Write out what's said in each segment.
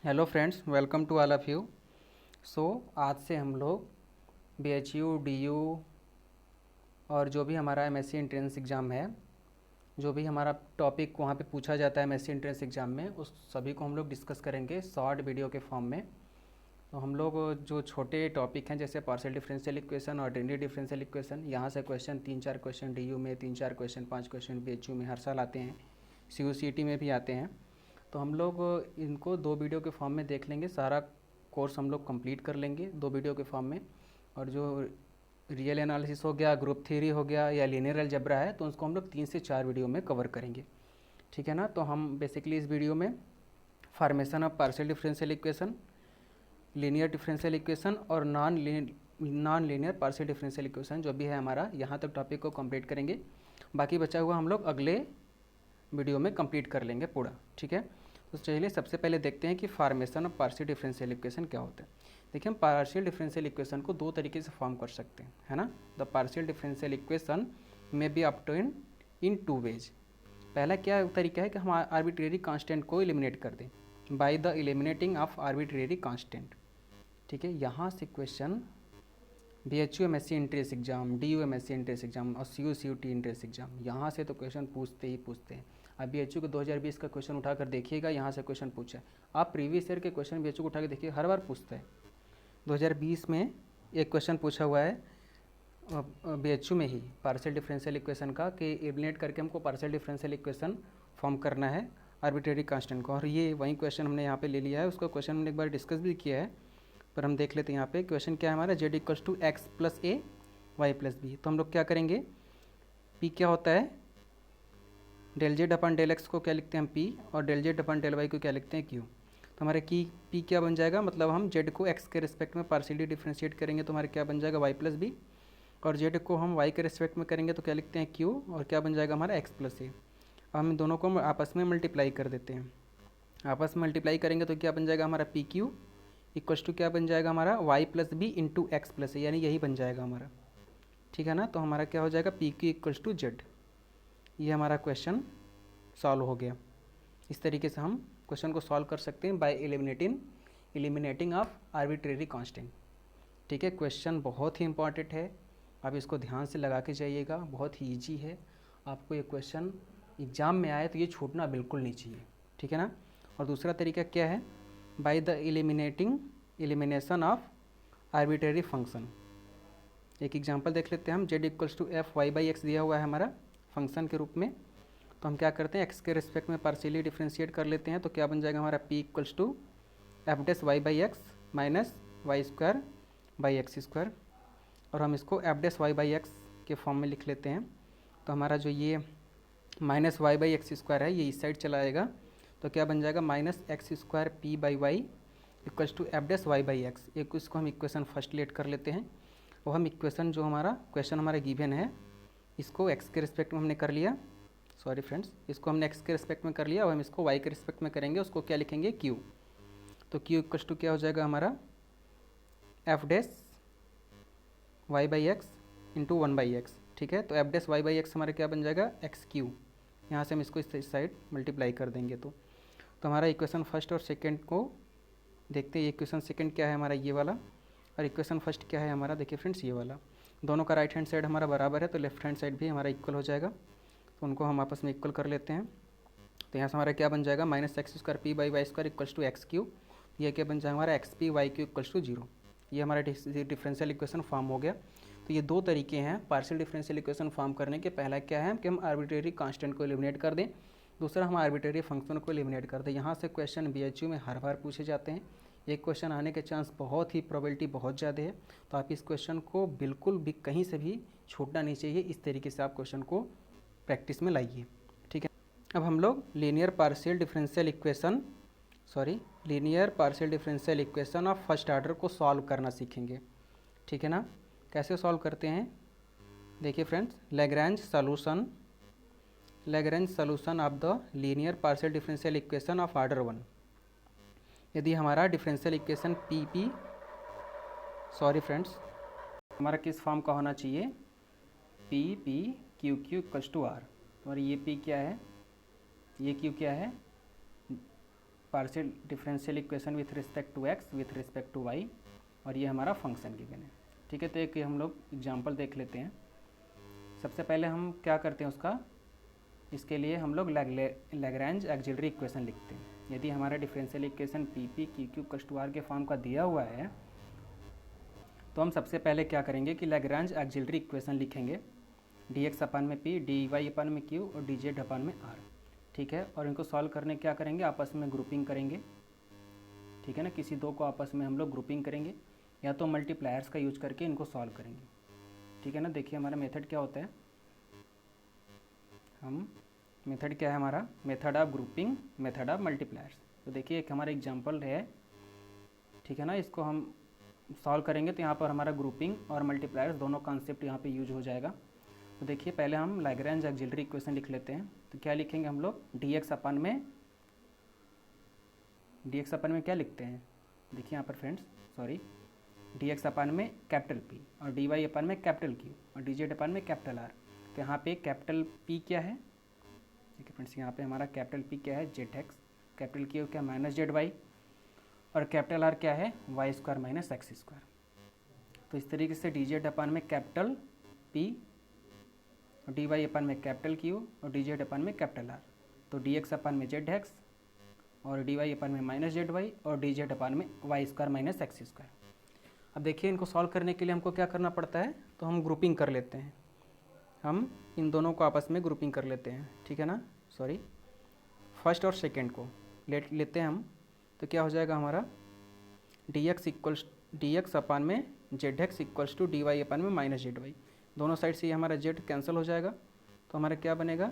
Hello friends, welcome to all of you. So आज से हम लोग BHU DU और जो भी हमारा MSc एंट्रेंस एग्ज़ाम है, जो भी हमारा टॉपिक वहाँ पे पूछा जाता है MSc एंट्रेंस एग्ज़ाम में, उस सभी को हम लोग डिस्कस करेंगे शॉर्ट वीडियो के फॉर्म में। तो हम लोग जो छोटे टॉपिक हैं जैसे पार्शियल डिफरेंशियल इक्वेशन और ऑर्डिनरी डिफरेंशियल इक्वेशन, यहाँ से क्वेश्चन 3-4 क्वेश्चन DU में, 3-4 क्वेश्चन 5 क्वेश्चन BHU में हर साल आते हैं, CUCET में भी आते हैं। तो हम लोग इनको 2 वीडियो के फॉर्म में देख लेंगे, सारा कोर्स हम लोग कंप्लीट कर लेंगे 2 वीडियो के फॉर्म में। और जो रियल एनालिसिस हो गया, ग्रुप थ्योरी हो गया या लीनियर अलजेब्रा है, तो उसको हम लोग 3 से 4 वीडियो में कवर करेंगे। ठीक है ना। तो हम बेसिकली इस वीडियो में formation of partial differential equation, linear differential equation और non linear partial differential equation जो भी है हमारा, यहाँ तक टॉपिक को कंप्लीट करेंगे। बाकी बचा हुआ हम लोग अगले वीडियो में कंप्लीट कर लेंगे पूरा। ठीक है। तो चलिए सबसे पहले देखते हैं कि formation of partial differential equation क्या होता है। देखिए, हम पार्शियल डिफरेंशियल इक्वेशन को 2 तरीके से फॉर्म कर सकते हैं, है ना। द पार्शियल डिफरेंशियल इक्वेशन में बी ऑब्टेन्ड इन 2 वेज। पहला क्या तरीका है कि हम आर्बिट्रेरी कांस्टेंट को एलिमिनेट कर दें by the eliminating of arbitrary constant. ठीक है। यहाँ से question BHU MSc entrance exam, DU MSc entrance exam और CUCET एंट्रेंस एग्जाम, यहाँ से तो क्वेश्चन पूछते ही पूछते हैं। अब BHU को 2020 का क्वेश्चन उठाकर देखिएगा, यहाँ से क्वेश्चन पूछा है। आप प्रीवियस ईयर के क्वेश्चन BHU को उठा के देखिए, हर बार पूछता है। 2020 में एक क्वेश्चन पूछा हुआ है BHU में ही पार्शियल डिफरेंशियल इक्वेशन का, कि एलिमिनेट करके हमको पार्शियल डिफरेंशियल इक्वेशन फॉर्म करना है आर्बिट्रेरी कांस्टेंट को। और ये वही क्वेश्चन हमने यहाँ पे ले लिया है, उसका क्वेश्चन हमने एक बार डिस्कस भी किया है, पर हम देख लेते हैं। यहाँ पे क्वेश्चन क्या है हमारा, z equals to X plus A Y plus B. तो हम लोग क्या करेंगे, p क्या होता है, del Z upon del X को क्या लिखते हैं हम p, और del Z upon del Y को क्या लिखते हैं q। तो हमारे की p क्या बन जाएगा, मतलब हम z को x के रिस्पेक्ट में पार्शियली डिफ्रेंशिएट करेंगे तो हमारे क्या बन जाएगा y प्लस बी, और z को हम y के रिस्पेक्ट में करेंगे तो क्या लिखते हैं q, और क्या बन जाएगा हमारा x प्लस ए। अब हम दोनों को आपस में मल्टीप्लाई कर देते हैं। आपस में मल्टीप्लाई करेंगे तो क्या बन जाएगा हमारा पी क्यू इक्वल्स टू क्या बन जाएगा हमारा Y plus B into X plus A, यानी यही बन जाएगा हमारा। ठीक है ना। तो हमारा क्या हो जाएगा P Q equals to Z. ये हमारा क्वेश्चन सॉल्व हो गया। इस तरीके से हम क्वेश्चन को सॉल्व कर सकते हैं bye eliminating of arbitrary constant. ठीक है। क्वेश्चन बहुत ही इंपॉर्टेंट है, आप इसको ध्यान से लगा के जाइएगा, बहुत ही ईजी है। आपको ये क्वेश्चन एग्ज़ाम में आए तो ये छूटना बिल्कुल नहीं चाहिए। ठीक है ना। और दूसरा तरीका क्या है, by the elimination of arbitrary function. एक एग्जांपल देख लेते हैं हम, z equals to F Y by X दिया हुआ है हमारा फंक्शन के रूप में। तो हम क्या करते हैं, एक्स के रिस्पेक्ट में पार्शियली डिफ्रेंशिएट कर लेते हैं। तो क्या बन जाएगा हमारा p equals to F dash Y by X minus Y square by X square, और हम इसको F dash Y by X के फॉर्म में लिख लेते हैं। तो हमारा जो ये minus Y by X square है ये इस साइड चला आएगा, तो क्या बन जाएगा minus X square P by Y equals to F dash Y by X. एक इसको हम इक्वेशन फर्स्ट लेट कर लेते हैं। वो हम इक्वेशन जो हमारा क्वेश्चन हमारा गिवन है, इसको एक्स के रिस्पेक्ट में हमने कर लिया, सॉरी फ्रेंड्स, इसको हमने एक्स के रिस्पेक्ट में कर लिया, और हम इसको वाई के रिस्पेक्ट में करेंगे, उसको क्या लिखेंगे क्यू। तो क्यू इक्वल्स टू क्या हो जाएगा हमारा F dash Y by X into 1/x। ठीक है। तो F dash Y by X हमारा क्या बन जाएगा एक्स क्यू। यहाँ से हम इसको इस साइड मल्टीप्लाई कर देंगे। तो हमारा इक्वेशन फर्स्ट और सेकंड को देखते हैं। इक्वेशन सेकंड क्या है हमारा ये वाला, और इक्वेशन फर्स्ट क्या है हमारा, देखिए फ्रेंड्स ये वाला। दोनों का राइट हैंड साइड हमारा बराबर है, तो लेफ्ट हैंड साइड भी हमारा इक्वल हो जाएगा। तो उनको हम आपस में इक्वल कर लेते हैं। तो यहाँ से हमारा क्या बन जाएगा minus X square P by Y square equals to X Q. ये क्या बन जाएगा हमारा X P Y Q equals to 0। ये हमारा डिफरेंशियल इक्वेशन फॉर्म हो गया। तो ये 2 तरीके हैं पार्शियल डिफरेंशियल इक्वेशन फॉर्म करने के। पहला क्या है कि हम आर्बिट्रेरी कांस्टेंट को एलिमिनेट कर दें, दूसरा हम आर्बिट्रेरी फंक्शन को एलिमिनेट कर दें। यहाँ से क्वेश्चन BHU में हर बार पूछे जाते हैं, एक क्वेश्चन आने के चांस बहुत ही प्रोबेबिलिटी बहुत ज़्यादा है। तो आप इस क्वेश्चन को बिल्कुल भी कहीं से भी छूटना नहीं चाहिए। इस तरीके से आप क्वेश्चन को प्रैक्टिस में लाइए। ठीक है। अब हम लोग linear partial differential equation of first order को सॉल्व करना सीखेंगे। ठीक है ना। कैसे सॉल्व करते हैं, देखिए friends, Lagrange solution of the linear partial differential equation of order 1। यदि हमारा डिफरेंशियल इक्वेशन हमारा किस फॉर्म का होना चाहिए, P Q Q equals to R. और ये p क्या है, ये q क्या है, partial differential equation with respect to X with respect to Y, और ये हमारा फंक्शन गिवन है। ठीक है, तो एक हम लोग एग्जाम्पल देख लेते हैं। सबसे पहले हम क्या करते हैं उसका, इसके लिए हम लोग लैग्रेंज ऑक्सिलरी इक्वेशन लिखते हैं। यदि हमारा differential equation P P Q Q कस टू आर के फॉर्म का दिया हुआ है, तो हम सबसे पहले क्या करेंगे कि लैग्रेंज ऑक्सिलरी इक्वेशन लिखेंगे, डी एक्स अपन में पी, डी वाई अपन में क्यू और डी जेड अपन में आर। ठीक है, और इनको सॉल्व करने क्या करेंगे, आपस में ग्रुपिंग करेंगे। ठीक है ना, किसी दो को आपस में हम लोग ग्रुपिंग करेंगे या तो मल्टीप्लायर्स का यूज करके इनको सॉल्व करेंगे। ठीक है ना, देखिए हमारा मेथड क्या होता है, हम मेथड क्या है हमारा, method of grouping, method of multipliers. तो देखिए एक हमारा एग्जांपल है। ठीक है ना, इसको हम सॉल्व करेंगे तो यहाँ पर हमारा ग्रुपिंग और मल्टीप्लायर्स दोनों कॉन्सेप्ट यहाँ पे यूज हो जाएगा। तो देखिए पहले हम लैग्रेंज ऑक्सिलरी इक्वेशन लिख लेते हैं। तो क्या लिखेंगे हम लोग, डी एक्स अपन में क्या लिखते हैं, देखिए यहाँ पर friends, sorry, D X upon में कैपिटल पी और डी वाई अपन में कैपिटल क्यू और डी जेड अपन में कैपिटल आर। तो यहाँ पे कैपिटल पी क्या है, देखिए फ्रेंड्स यहाँ पे हमारा कैपिटल पी क्या है, जेड एक्स, कैपिटल क्यू क्या माइनस जेड वाई, और कैपिटल आर क्या है, Y square minus X square. तो इस तरीके से डी जेड अपन में capital P, D Y upon में कैपिटल क्यू और डी जेड अपन में कैपिटल आर। तो डी एक्स अपन में जेड एक्स और डी वाई अपन में माइनस जेड वाई और डी जेड अपन में Y square minus X square. अब देखिए इनको सॉल्व करने के लिए हमको क्या करना पड़ता है, तो हम ग्रुपिंग कर लेते हैं, हम इन दोनों को आपस में ग्रुपिंग कर लेते हैं। ठीक है ना, सॉरी, फर्स्ट और सेकेंड को लेते हैं हम। तो क्या हो जाएगा हमारा, डी एक्स अपन में Z X equals to D Y upon में माइनस जेड वाई। दोनों साइड से ये हमारा जेड कैंसिल हो जाएगा, तो हमारा क्या बनेगा,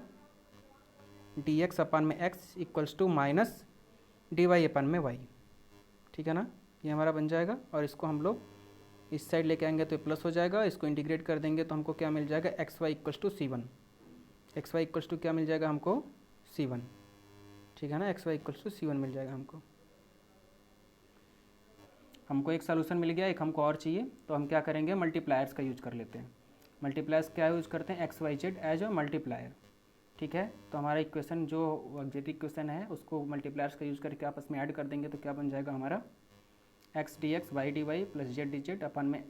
डी एक्स अपन में X equals to minus D Y upon में वाई। ठीक है ना, ये हमारा बन जाएगा, और इसको हम लोग इस साइड लेके आएंगे तो प्लस हो जाएगा, इसको इंटीग्रेट कर देंगे तो हमको क्या मिल जाएगा, X Y equals to C one. X Y equals to क्या मिल जाएगा हमको, सी वन। ठीक है ना, X Y equals to C one मिल जाएगा हमको एक सोल्यूशन मिल गया, एक हमको और चाहिए। तो हम क्या करेंगे, मल्टीप्लायर्स का यूज कर लेते हैं। मल्टीप्लायर्स क्या यूज करते हैं, X Y Z as a multiplier. ठीक है, तो हमारा इक्वेशन जो ऑक्सिलरी इक्वेशन है उसको मल्टीप्लायर्स का यूज करके आपस में ऐड कर देंगे। तो क्या बन जाएगा हमारा, X D X Y D Y plus Z D Z upon में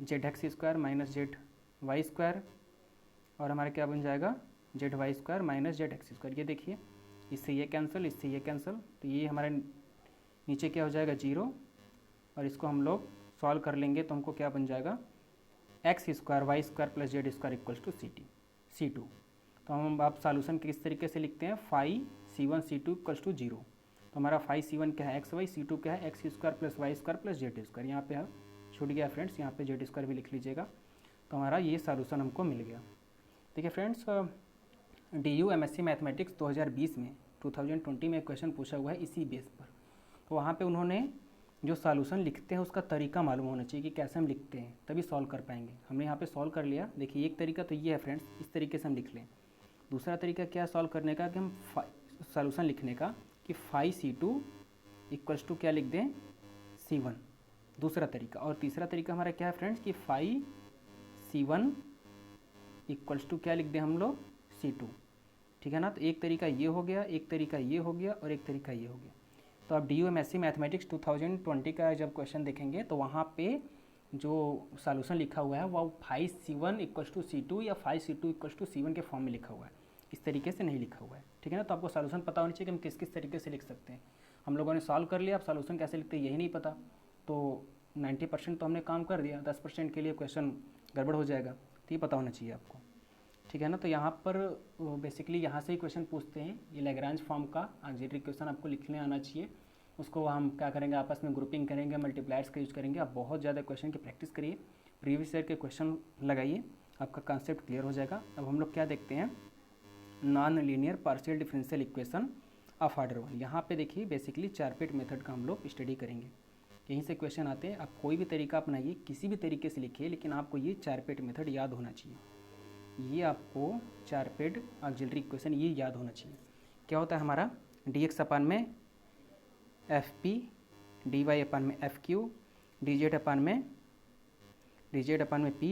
Z X square minus Z Y square, और हमारा क्या बन जाएगा, Z Y square minus Z X square. ये देखिए इससे ये कैंसिल, इससे ये कैंसिल, तो ये हमारे नीचे क्या हो जाएगा, जीरो, और इसको हम लोग सॉल्व कर लेंगे तो हमको क्या बन जाएगा, X square Y square plus Z square equals to C two. तो हम आप सॉल्यूशन किस तरीके से लिखते हैं, phi C one C two equals to zero. तो हमारा फाई सी वन क्या है, एक्स वाई, सी टू क्या है, X square plus Y square plus Z square. यहाँ पे छूट गया फ्रेंड्स, यहाँ पे जेड स्क्वायर भी लिख लीजिएगा। तो हमारा ये सॉल्यूशन हमको मिल गया। ठीक है फ्रेंड्स, DU MSc मैथमेटिक्स 2020 में 2020 में क्वेश्चन पूछा हुआ है इसी बेस पर। तो वहाँ पे उन्होंने जो सॉल्यूशन लिखते हैं उसका तरीका मालूम होना चाहिए कि कैसे हम लिखते हैं, तभी सॉल्व कर पाएंगे। हमने यहाँ पे सॉल्व कर लिया। देखिए एक तरीका तो ये है फ्रेंड्स, इस तरीके से हम लिख लें। दूसरा तरीका क्या है सॉल्व करने का, कि हम सॉल्यूशन लिखने का कि phi C two equals to क्या लिख दें, सी वन, दूसरा तरीका। और तीसरा तरीका हमारा क्या है फ्रेंड्स, कि phi C one equals to क्या लिख दें हम लोग, सी टू। ठीक है ना, तो एक तरीका ये हो गया, एक तरीका ये हो गया और एक तरीका ये हो गया। तो आप DU MSc मैथमेटिक्स 2020 का जब क्वेश्चन देखेंगे तो वहाँ पे जो सॉल्यूशन लिखा हुआ है वो phi C one equals to C two या phi C two equals to C one के फॉर्म में लिखा हुआ है, इस तरीके से नहीं लिखा हुआ है। ठीक है ना, तो आपको सॉल्यूशन पता होना चाहिए कि हम किस किस तरीके से लिख सकते हैं। हम लोगों ने सॉल्व कर लिया, अब सॉल्यूशन कैसे लिखते हैं यही नहीं पता, तो 90% तो हमने काम कर दिया, 10% के लिए क्वेश्चन गड़बड़ हो जाएगा, तो ये पता होना चाहिए आपको। ठीक है ना, तो यहाँ पर बेसिकली यहाँ से ही क्वेश्चन पूछते हैं। ये लैग्रेंज फॉर्म का ऑक्सिलरी इक्वेशन आपको लिखने आना चाहिए। उसको हम क्या करेंगे, आपस में ग्रुपिंग करेंगे, मल्टीप्लायर्स का यूज़ करेंगे। आप बहुत ज़्यादा क्वेश्चन की प्रैक्टिस करिए, प्रीवियस ईयर के क्वेश्चन लगाइए, आपका कॉन्सेप्ट क्लियर हो जाएगा। अब हम लोग क्या देखते हैं, non linear partial differential equation of order one. यहाँ पे देखिए बेसिकली चारपेट मेथड का हम लोग स्टडी करेंगे। यहीं से क्वेश्चन आते हैं। आप कोई भी तरीका अपनाइए, किसी भी तरीके से लिखिए, लेकिन आपको ये चारपेट मेथड याद होना चाहिए। ये आपको चारपेट ऑक्सिलरी इक्वेशन ये याद होना चाहिए। क्या होता है हमारा, डी एक्स अपन में F P, D Y upon में F Q, D Z upon में P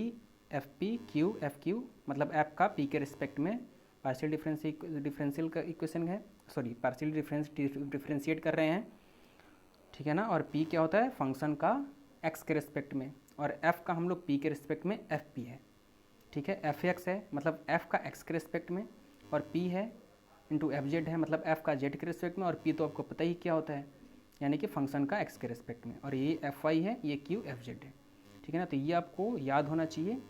F P Q F Q, मतलब एफ का पी के रिस्पेक्ट में पार्शियल डिफरेंशियल का इक्वेशन है, सॉरी पार्शियली डिफ्रेंशिएट कर रहे हैं, ठीक है ना। और पी क्या होता है, फंक्शन का एक्स के रिस्पेक्ट में, और एफ का हम लोग पी के रिस्पेक्ट में एफ पी है, ठीक है। एफ एक्स है मतलब एफ का एक्स के रिस्पेक्ट में, और पी है इंटू एफ जेड है मतलब एफ का जेड के रिस्पेक्ट में, और पी तो आपको पता ही क्या होता है, यानी कि फंक्शन का एक्स के रिस्पेक्ट में, और ये एफ वाई है, ये क्यू एफ जेड है, ठीक है ना। तो ये आपको याद होना चाहिए,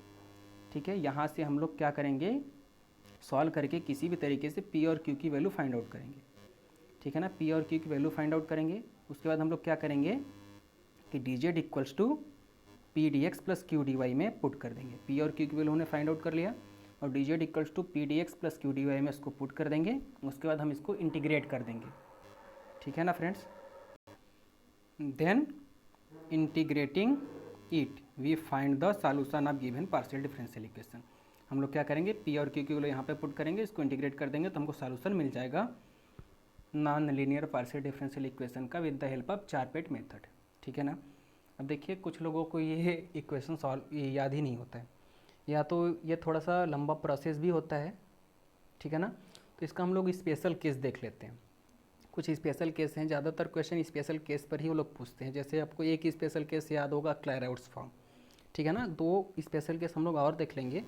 ठीक है। यहाँ से हम लोग क्या करेंगे, सॉल्व करके किसी भी तरीके से पी और क्यू की वैल्यू फाइंड आउट करेंगे, ठीक है ना। पी और क्यू की वैल्यू फाइंड आउट करेंगे, उसके बाद हम लोग क्या करेंगे कि D Z equals to P D X plus Q D Y में पुट कर देंगे। पी और क्यू की वैल्यू हमने फाइंड आउट कर लिया, और D Z equals to P D X plus Q D Y में इसको पुट कर देंगे, उसके बाद हम इसको इंटीग्रेट कर देंगे, ठीक है ना friends. Then integrating it we find the solution of given partial differential equation. हम लोग क्या करेंगे, पी और क्यू की वैल्यू यहाँ पे पुट करेंगे, इसको इंटीग्रेट कर देंगे तो हमको सॉल्यूशन मिल जाएगा non linear partial differential equation का with the help of Charpit method, ठीक है ना। अब देखिए कुछ लोगों को ये इक्वेशन सॉल्व ये याद ही नहीं होता है, या तो ये थोड़ा सा लंबा प्रोसेस भी होता है, ठीक है ना। तो इसका हम लोग स्पेशल केस देख लेते हैं। कुछ स्पेशल केस हैं, ज़्यादातर क्वेश्चन स्पेशल केस पर ही वो लोग पूछते हैं। जैसे आपको एक स्पेशल केस याद होगा, क्लैराउट्स फॉर्म, ठीक है ना। दो स्पेशल केस हम लोग और देख लेंगे।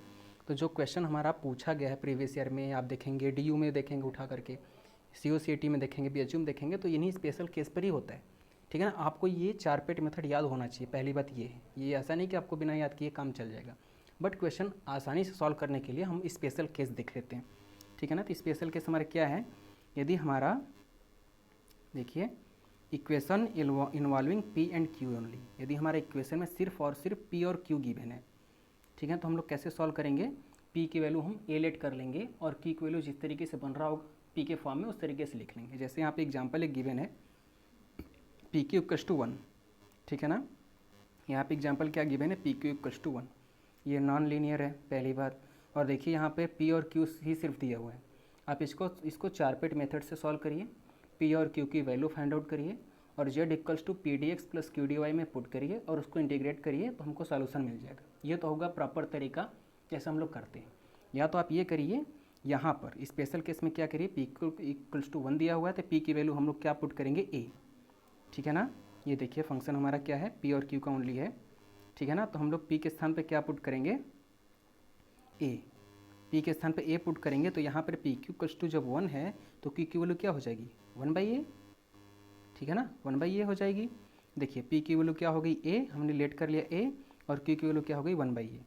तो जो क्वेश्चन हमारा पूछा गया है प्रीवियस ईयर में, आप देखेंगे DU में देखेंगे उठा करके, COCAT में देखेंगे, BHU में देखेंगे, तो इन्हीं स्पेशल केस पर ही होता है, ठीक है ना। आपको ये चारपेट मेथड याद होना चाहिए, पहली बात ये है। ये ऐसा नहीं कि आपको बिना याद किए काम चल जाएगा, बट क्वेश्चन आसानी से सॉल्व करने के लिए हम स्पेशल केस देख लेते हैं, ठीक है ना। तो स्पेशल केस हमारा क्या है, यदि हमारा देखिए equation involving P and Q only, यदि हमारे इक्वेशन में सिर्फ और सिर्फ पी और क्यू गिवन है, ठीक है, तो हम लोग कैसे सॉल्व करेंगे, पी की वैल्यू हम ए लेट कर लेंगे, और क्यू की वैल्यू जिस तरीके से बन रहा होगा पी के फॉर्म में उस तरीके से लिख लेंगे। जैसे यहाँ पे एग्जांपल एक गिवन है, पी क्यू इक्वल्स टू 1, ठीक है ना। यहाँ पे एग्जांपल क्या गिवन है, पी क्यू इक्वल्स टू 1, ये नॉन लीनियर है पहली बात। और देखिए यहाँ पे पी और क्यू ही सिर्फ दिया हुआ है, आप इसको चारपेट मेथड से सॉल्व करिए, पी और क्यू की वैल्यू फाइंड आउट करिए, और Z equals to P D X plus Q D Y में पुट करिए, और उसको इंटीग्रेट करिए, तो हमको सॉल्यूशन मिल जाएगा। ये तो होगा प्रॉपर तरीका जैसे हम लोग करते हैं। या तो आप ये करिए, यहाँ पर स्पेशल केस में क्या करिए, पी इक्वल्स टू 1 दिया हुआ है, तो पी की वैल्यू हम लोग क्या पुट करेंगे, ए, ठीक है ना। ये देखिए फंक्शन हमारा क्या है, पी और क्यू का ओनली है, ठीक है ना। तो हम लोग पी के स्थान पर क्या पुट करेंगे, ए, पी के स्थान पे ए पुट करेंगे, तो यहाँ पर पी क्यू इक्वल्स टू जब 1 है तो क्यू की वैल्यू क्या हो जाएगी, 1/a, ठीक है ना, 1/a हो जाएगी। देखिए पी की वैल्यू क्या हो गई, ए, हमने लेट कर लिया ए, और क्यू की वैल्यू क्या हो गई, 1/a।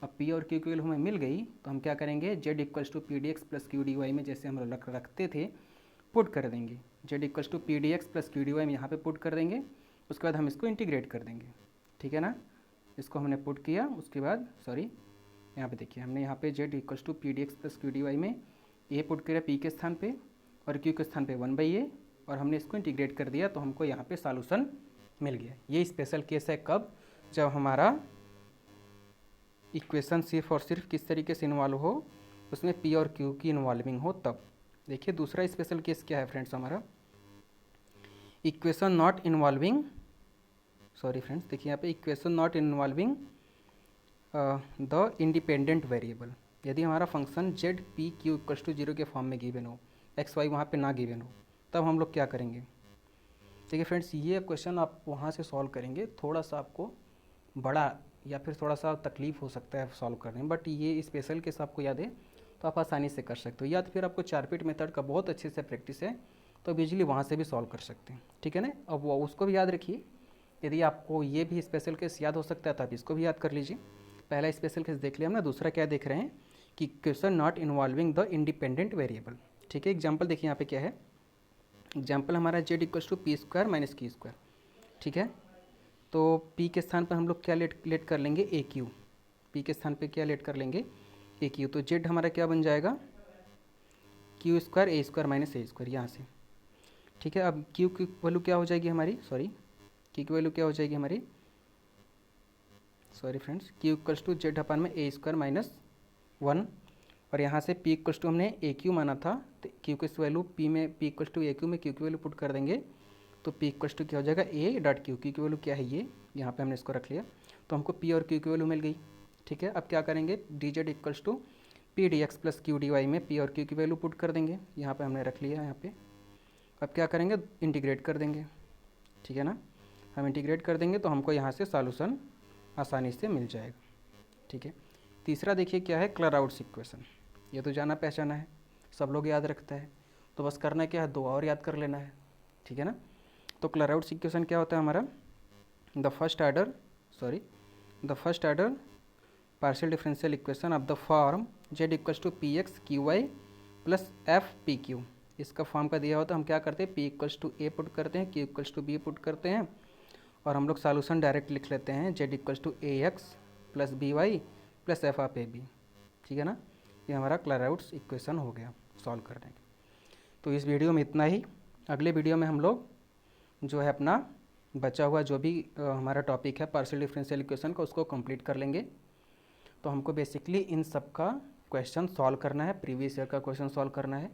अब पी और क्यू की वैल्यू हमें मिल गई, तो हम क्या करेंगे, Z equals to P D X plus Q D Y में जैसे हम रखते थे पुट कर देंगे, Z equals to P D X plus Q D Y में यहाँ पर पुट कर देंगे, उसके बाद हम इसको इंटीग्रेट कर देंगे, ठीक है ना। इसको हमने पुट किया, उसके बाद सॉरी यहाँ पे देखिए हमने यहाँ पे Z equals to P D X plus Q D Y में ए पुट किया पी के स्थान पे, और क्यू के स्थान पे 1/a, और हमने इसको इंटीग्रेट कर दिया, तो हमको यहाँ पे सॉल्यूशन मिल गया। ये स्पेशल केस है कब, जब हमारा इक्वेशन सिर्फ और सिर्फ किस तरीके से इन्वॉल्व हो, उसमें पी और क्यू की इन्वॉल्विंग हो तब। देखिए दूसरा स्पेशल केस क्या है फ्रेंड्स हमारा, equation not involving, sorry friends देखिए यहाँ पे equation not involving the independent variable. यदि हमारा function Z P Q equals to 0 के फॉर्म में गिवन हो, एक्स वाई वहाँ पे ना गिवन हो, तब हम लोग क्या करेंगे। देखिए फ्रेंड्स ये क्वेश्चन आप वहाँ से सॉल्व करेंगे, थोड़ा सा आपको बड़ा या फिर थोड़ा सा तकलीफ हो सकता है सॉल्व करने में, बट ये स्पेशल केस आपको याद है तो आप आसानी से कर सकते हो, या तो फिर आपको चारपेट मेथड का बहुत अच्छे से प्रैक्टिस है तो आप इजीली वहाँ से भी सॉल्व कर सकते हैं, ठीक है ना। अब वो उसको भी याद रखिए, यदि आपको ये भी स्पेशल केस याद हो सकता है तो आप इसको भी याद कर लीजिए। पहला स्पेशल केस देख लिया हमने, दूसरा क्या देख रहे हैं कि question not involving the independent variable, ठीक है। एग्जांपल देखिए यहाँ पे क्या है, एग्जांपल हमारा Z equals to P square minus Q square, ठीक है। तो पी के स्थान पर हम लोग क्या लेट कर लेंगे, ए क्यू, पी के स्थान पे क्या लेट कर लेंगे, ए क्यू, तो जेड हमारा क्या बन जाएगा, क्यू स्क्वायर ए स्क्वायर माइनस ए स्क्वायर यहाँ से, ठीक है। अब क्यू की वैल्यू क्या हो जाएगी हमारी, सॉरी क्यू की वैल्यू क्या हो जाएगी हमारी, sorry friends, Q equals to Z upon में ए स्क्वायर माइनस 1, और यहाँ से पी इक्वल्स टू हमने ए क्यू माना था, तो क्यू की वैल्यू पी में P equals to A Q में क्यू की वैल्यू पुट कर देंगे, तो पी इक्वल्स टू क्या हो जाएगा, ए डॉट क्यू, क्यू की वैल्यू क्या है ये, यहाँ पे हमने इसको रख लिया, तो हमको पी और क्यू की वैल्यू मिल गई, ठीक है। अब क्या करेंगे, D Z equals to P D X plus Q D Y में पी और क्यू की वैल्यू पुट कर देंगे, यहाँ पे हमने रख लिया, यहाँ पे अब क्या करेंगे, इंटीग्रेट कर देंगे, ठीक है ना। हम इंटीग्रेट कर देंगे तो हमको यहाँ से सॉल्यूशन आसानी से मिल जाएगा, ठीक है। तीसरा देखिए क्या है, क्लराउड्स इक्वेशन। ये तो जाना पहचाना है, सब लोग याद रखता है, तो बस करना क्या है, दो और याद कर लेना है, ठीक है ना। तो क्लराउड्स इक्वेशन क्या होता है हमारा, the first order partial differential equation of the form Z equals to P X Q Y plus F P Q. इसका फॉर्म का दिया होता है, हम क्या करते हैं, P equals to A put करते हैं, Q equals to B put करते हैं, और हम लोग सॉल्यूशन डायरेक्ट लिख लेते हैं, Z equals to A X plus B Y plus F of A B, ठीक है ना। ये हमारा क्लराउड्स इक्वेशन हो गया सॉल्व करने के। तो इस वीडियो में इतना ही। अगले वीडियो में हम लोग जो है अपना बचा हुआ जो भी हमारा टॉपिक है पार्शियल डिफरेंशियल इक्वेशन का, उसको कंप्लीट कर लेंगे। तो हमको बेसिकली इन सब का क्वेश्चन सॉल्व करना है, प्रीवियस ईयर का क्वेश्चन सॉल्व करना है,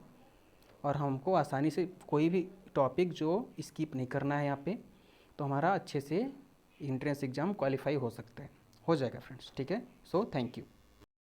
और हमको आसानी से कोई भी टॉपिक जो स्किप नहीं करना है यहाँ पे, तो हमारा अच्छे से एंट्रेंस एग्ज़ाम क्वालिफाई हो सकता है, हो जाएगा फ्रेंड्स, ठीक है। So thank you.